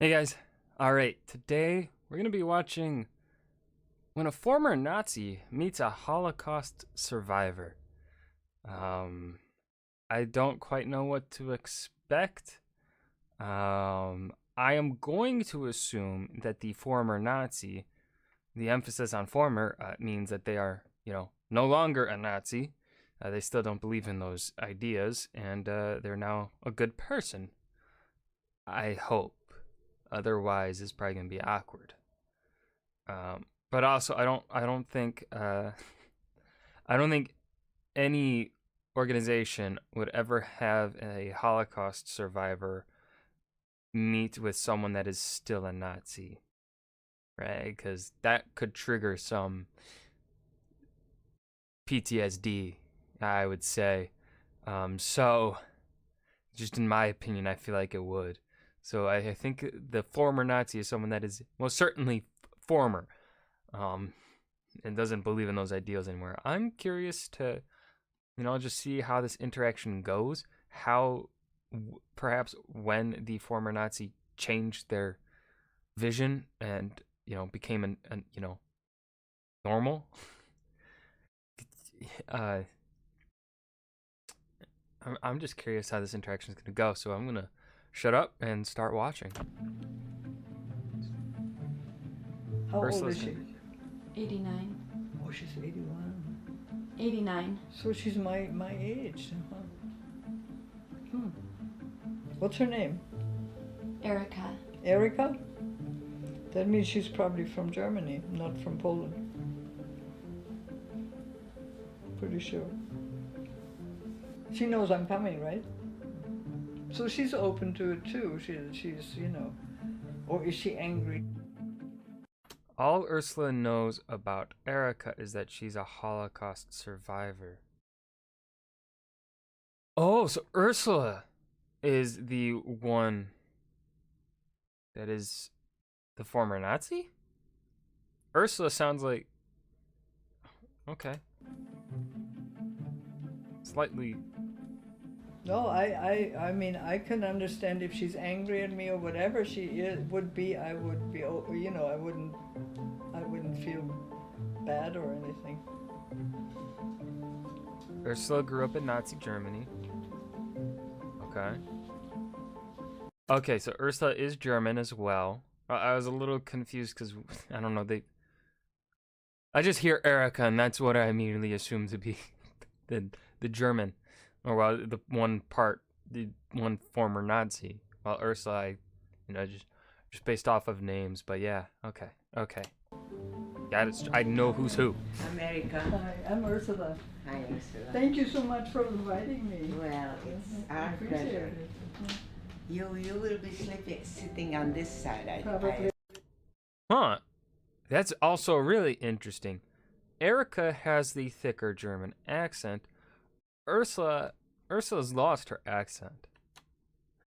Hey guys, alright, today we're going to be watching when a former Nazi meets a Holocaust survivor. I don't quite know what to expect. I am going to assume that the former Nazi, the emphasis on former means that they are, no longer a Nazi. They still don't believe in those ideas, and they're now a good person. I hope. Otherwise, it's probably gonna be awkward. But also, I don't think, I don't think any organization would ever have a Holocaust survivor meet with someone that is still a Nazi, right? Because that could trigger some PTSD, I would say. So, just in my opinion, I feel like it would. So I think the former Nazi is someone that is most certainly former, and doesn't believe in those ideals anymore. I'm curious to, just see how this interaction goes. How perhaps when the former Nazi changed their vision and became an normal. I'm just curious how this interaction is gonna go. So I'm gonna shut up and start watching. How old Ursula's is she? 89. Oh, she's 81. 89. So she's my age. Huh? What's her name? Erica. Erica? That means she's probably from Germany, not from Poland. Pretty sure. She knows I'm coming, right? So she's open to it too. She's or is she angry? All Ursula knows about Erica is that she's a Holocaust survivor. Oh, so Ursula is the one that is the former Nazi? Ursula sounds like... Okay. Slightly... No, I mean, I can understand if she's angry at me or whatever would be. I would be, I wouldn't feel bad or anything. Ursula grew up in Nazi Germany. Okay. Okay, so Ursula is German as well. I was a little confused because, I don't know, I just hear Erica and that's what I immediately assume to be the German. Or well, the one former Nazi. While Ursula, just based off of names. But yeah, okay. Yeah, I know who's who. America. Hi, I'm Ursula. Hi, Ursula. Thank you so much for inviting me. Well, it's I our appreciate pleasure. it. You will be sitting on this side. Probably. Huh. That's also really interesting. Erica has the thicker German accent. Ursula's lost her accent.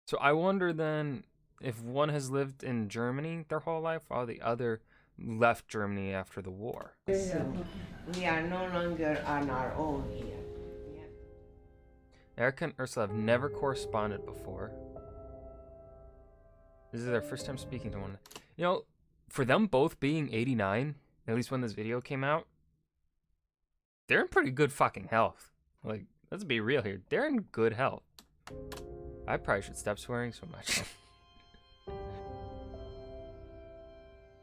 So I wonder then if one has lived in Germany their whole life while the other left Germany after the war. So we are no longer on our own here. Erica and Ursula have never corresponded before. This is their first time speaking to one. For them both being 89, at least when this video came out, they're in pretty good fucking health. Like, let's be real here. They're in good health. I probably should stop swearing so much.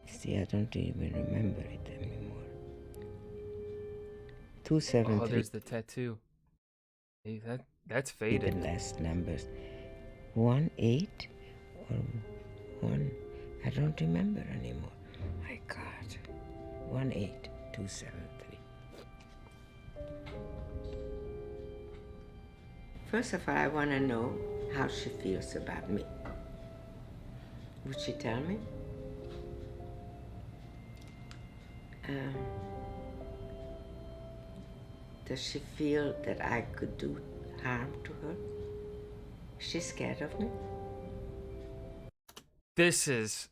See, I don't even remember it anymore. 273. Oh, there's the tattoo. Hey, that's The faded. last numbers. 18 or 1. I don't remember anymore. My God. 18273. First of all, I want to know how she feels about me. Would she tell me? Does she feel that I could do harm to her? Is she scared of me? This is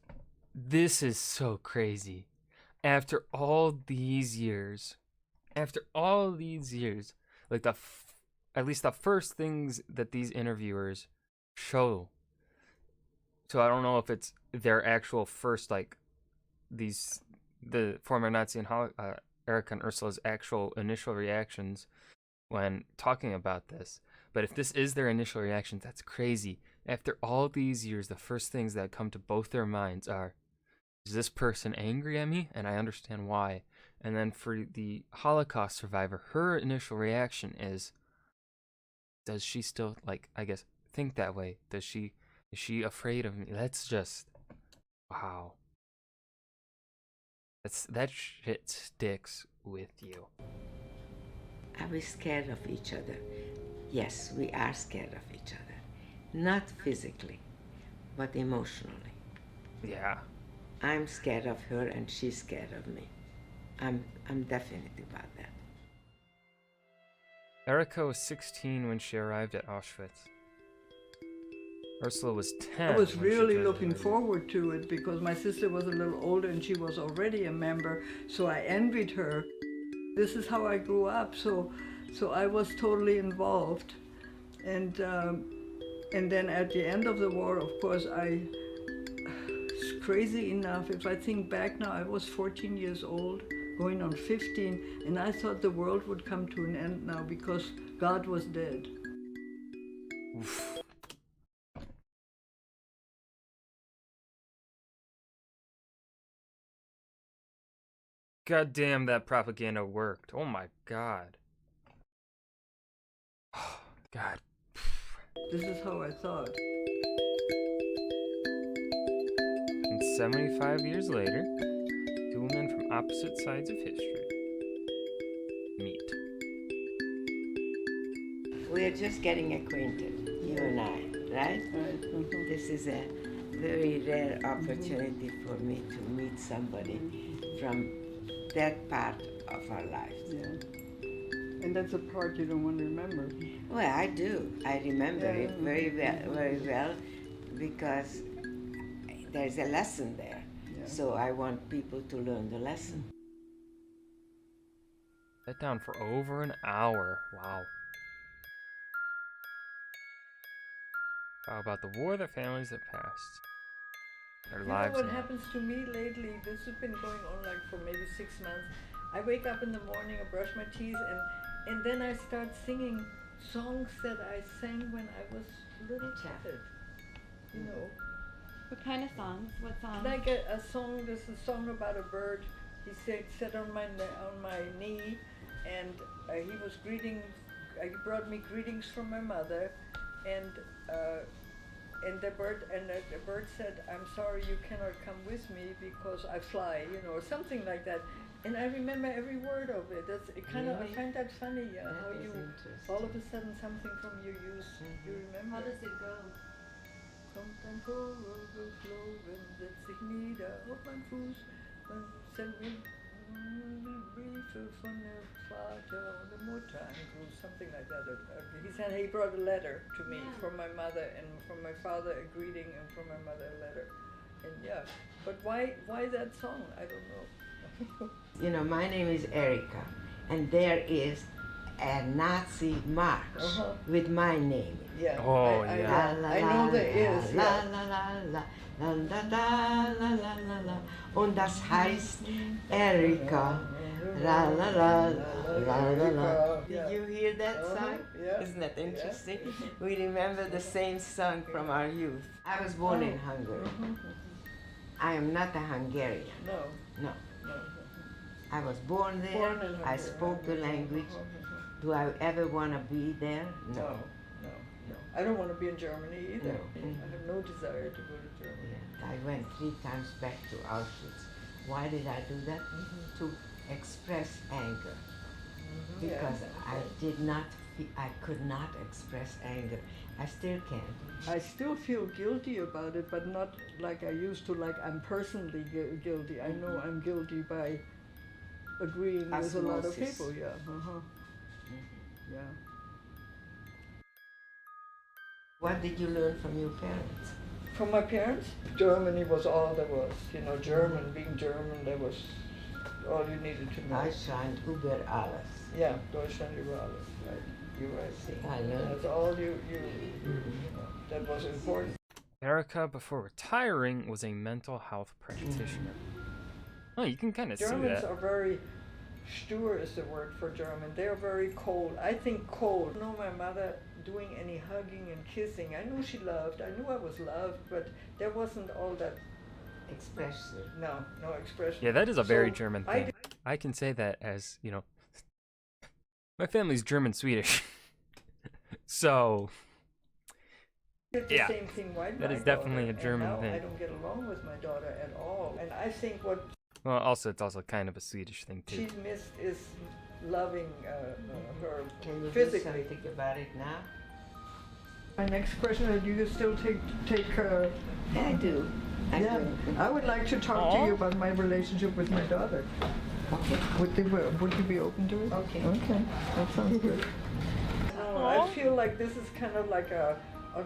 so crazy. After all these years, like at least the first things that these interviewers show So I don't know if it's their actual first, like, the former Nazi and Erica and Ursula's actual initial reactions when talking about this. But if this is their initial reactions, that's crazy. After all these years, the first things that come to both their minds are, is this person angry at me? And I understand why. And then for the Holocaust survivor, her initial reaction is, does she still, like, I guess, think that way? Is she afraid of me? That's just, wow. That shit sticks with you. Are we scared of each other? Yes, we are scared of each other. Not physically, but emotionally. Yeah. I'm scared of her and she's scared of me. I'm definite about that. Erica was 16 when she arrived at Auschwitz. Ursula was 10. I was when she really looking graduated. forward to it because my sister was a little older and she was already a member, so I envied her. This is how I grew up, so I was totally involved. And then at the end of the war, of course, it's crazy enough, if I think back now, I was 14 years old, going on 15, and I thought the world would come to an end now because God was dead. Oof. God damn, that propaganda worked. Oh my god. God. This is how I thought. And 75 years later, two men from opposite sides of history meet. We're just getting acquainted, you and I, right? Right. Mhm. This is a very rare opportunity for me to meet somebody from that part of our lives. Yeah. And that's a part you don't want to remember. Well, I do. I remember Yeah. it very well, because there's a lesson there. Yeah. So I want people to learn the lesson. Sat down for over an hour. Wow. How about the war, the families that passed, their You know lives what now. happens to me lately? This has been going on like for maybe 6 months. I wake up in the morning, I brush my teeth, and then I start singing songs that I sang when I was a little child. You know, What kind of songs? What songs? like a song. There's a song about a bird. He sat on my knee, and he was greeting. He brought me greetings from my mother, and the bird said, "I'm sorry you cannot come with me because I fly," you know, or something like that. And I remember every word of it. That's it kind of. I Really? find that funny. How That is you interesting. all of a sudden something from your youth you remember. How does it go? Kommt ein Vogel geflogen, setzt sich nieder auf mein Fuß und sendet mir Briefe von dem Vater und der Mutter, ein Gruß, something like that. He said he brought a letter to me from my mother, and from my father a greeting, and from my mother a letter. And yeah, but why that song? I don't know. You know, my name is Erica, and there is a Nazi march with my name. Yeah. Oh, I yeah. I know there is. La Yeah. la la la la la la la la la la. Und das heißt Erica. La la la la la la. Did you hear that song? Yeah. Isn't that interesting? We remember the same song from our youth. I was born in Hungary. I am not a Hungarian. No. No. No. I was born there. Born in I Hungary. spoke the language. Do I ever want to be there? No. I don't want to be in Germany either. No. I have no desire to go to Germany. Yeah, I went 3 times back to Auschwitz. Why did I do that? To express anger. Because I could not express anger. I still can't. I still feel guilty about it, but not like I used to, like I'm personally guilty. I know I'm guilty by agreeing with a lot of Osmosis. people, yeah. Yeah. What did you learn from your parents? From my parents, Germany was all there was. You know, being German, that was all you needed to know. Deutschland über alles. Yeah, Deutschland über alles, right. You're right. See, I learned. That's all you know, that was important. Erica, before retiring, was a mental health practitioner. Oh, you can kind of see Germans that. are very stur is the word for German. They are very cold. I think cold. I know my mother doing any hugging and kissing. I knew she loved. I knew I was loved, but there wasn't all that. Expressive. No expression. Yeah, that is a very So German I thing. I can say that as, you know, my family's German-Swedish. So, did the yeah, same thing with that my is definitely daughter, a German and now thing. I don't get along with my daughter at all. And I think what Well, also, it's also kind of a Swedish thing, too. she's missed is loving her Can you do physically. something about it now? My next question is: do you still take? I do. I Yeah, do. I would like to talk to you about my relationship with my daughter. Okay. Would you be open to it? Okay. Okay, that sounds good. No, I feel like this is kind of like a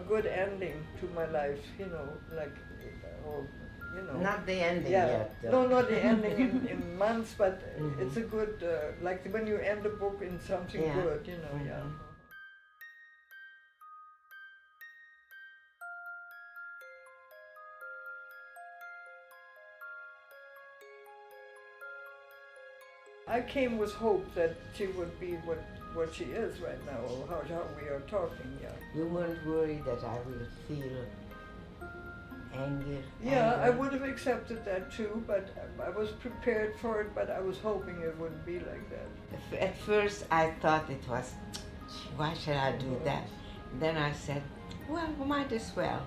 good ending to my life, you know, like, or, you know. Not the ending Yeah, yet. no, not the ending in months, but Mhm. it's a good, like when you end a book in something Yeah. good, you know, yeah. Mhm. I came with hope that she would be what she is right now, or how we are talking, yeah. You weren't worried that I will feel anger? Yeah, I anger? would have accepted that too, but I was prepared for it, but I was hoping it wouldn't be like that. At first I thought it was, why should I do that? Then I said, well, might as well.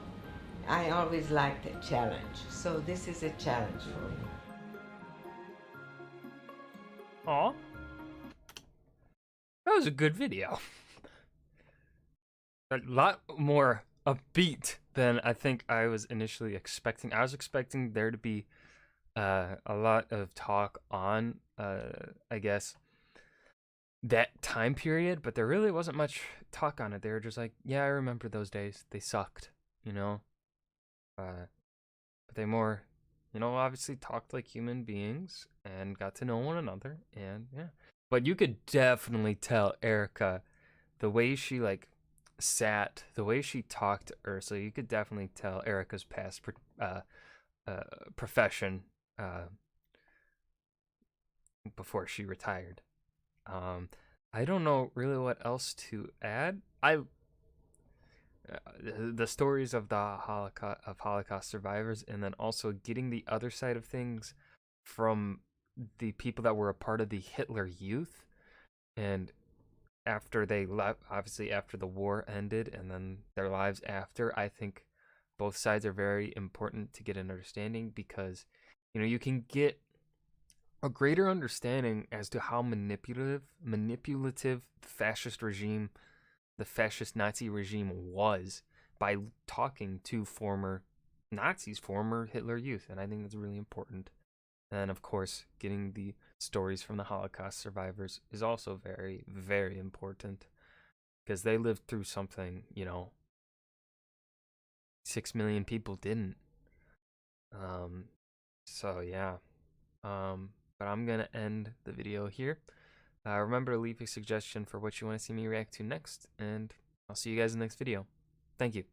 I always liked a challenge, so this is a challenge for me. Aw. That was a good video. A lot more upbeat than I think I was initially expecting. I was expecting there to be a lot of talk on, I guess, that time period, but there really wasn't much talk on it. They were just like, yeah, I remember those days. They sucked, you know? But they more, you know, obviously talked like human beings and got to know one another, and yeah. But you could definitely tell Erica, the way she like sat, the way she talked to Ursula, you could definitely tell Erica's past profession before she retired. I don't know really what else to add. The stories of the Holocaust survivors, and then also getting the other side of things from the people that were a part of the Hitler Youth, and after they left, obviously after the war ended, and then their lives after. I think both sides are very important to get an understanding, because you know you can get a greater understanding as to how manipulative the fascist Nazi regime was, by talking to former Nazis, former Hitler Youth, and I think that's really important. And of course, getting the stories from the Holocaust survivors is also very, very important, because they lived through something, you know, 6 million people didn't. Um, so yeah. But I'm gonna end the video here. Remember to leave a suggestion for what you want to see me react to next, and I'll see you guys in the next video. Thank you.